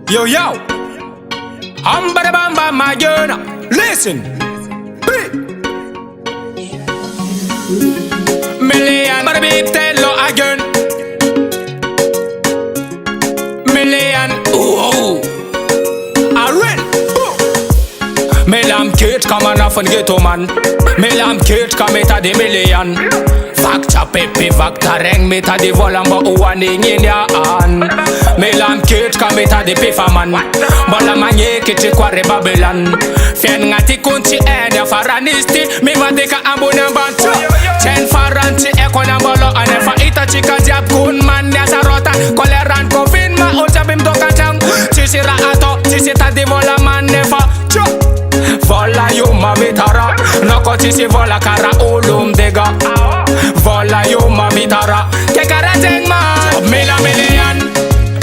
Yo, yo, I'm bada bam bam my girl. Listen, million, bada beep tell again. Million, oh, I rent. Melam kate come on off and get man. Melam kate come at the million. Facta pepe facta reng meta di volan ba uwaning in ya an. Melam kate come at the pifaman. Bala manye kiti kware Babylon. Fen ngati kunti eda faranisti. Mi vadeka ambuna bantu. Chen faranti ekona bolo anefa ita chika jab kun man ya sarota. Koleran kofin ma ojabim doka chang. Chisira ato chisita di vola man nefa. Vola yo ma vitara, noko tisi vola kara ulum dega. Vola yo ma vitara, ke kara jeng ma. Mila million,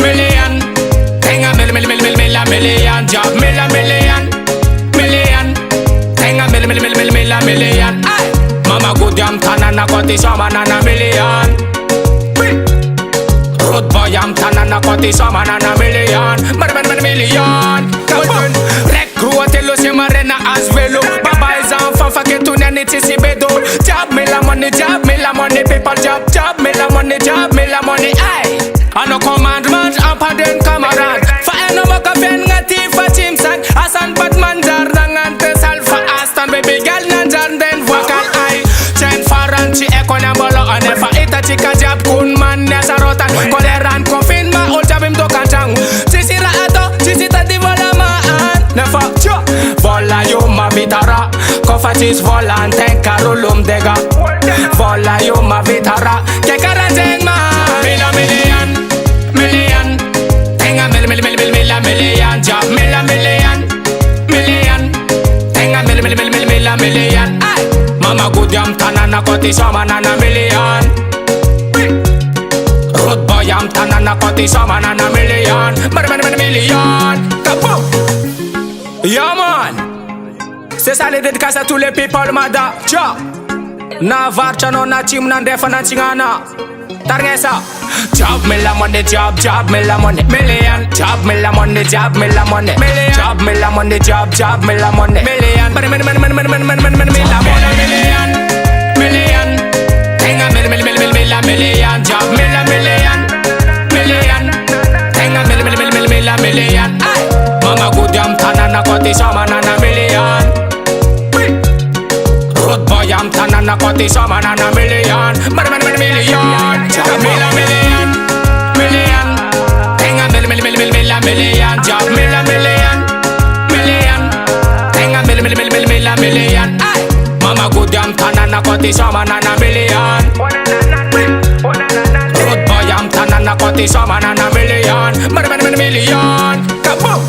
million, tenga million, job million, tenga million. Ay, mama good yam tana noko tisi manana million. Road boy yam tana noko tisi manana million. Million, come Gruotelo se marena as velo. Baba is on fan fake to nanity si bedo. Job me la money, people job me la money, aye. I no commandment, I'm pardon camarade. For no moka fen ngati for chimsan. Asan Batman jardang ante salfa astan baby girl nanjan den vocal aye. Chen faranchi ekona bolo anefa ita chika job kun man ya sarotan. Koleran kofin ma ol jabim do kantang. Chisira ato, chisita di vola ma an. Nefa vola yo ma vitara. Kofatis vola anten karulum dega. Vola yo ma vitara. Ke karanteng ma. Million. Tenga million. Job million. Tenga million. Ay, mama good yam tanana koti sama nana million. Road boy yam tanana koti sama nana million. Million. Kaboom. Yeah man, c'est ça les dédicaces à tous les people mada. Ciao. Na varcha no na chim na ndefa na chingana. Tarngesa. Job me la money, job me la money. Million. Job me la money, Million. Job me la money, job me la money. Million. Million. Tenga million. Job million. Tenga million. Ay. Mama good yam tanana koti sama nana million. Road boy yam tanana koti sama nana million. Million. Tenga million. Job million. Tenga million. Ay, mama good yam tanana koti sama nana million. Road boy yam tanana koti sama nana million. Million. Kaboom.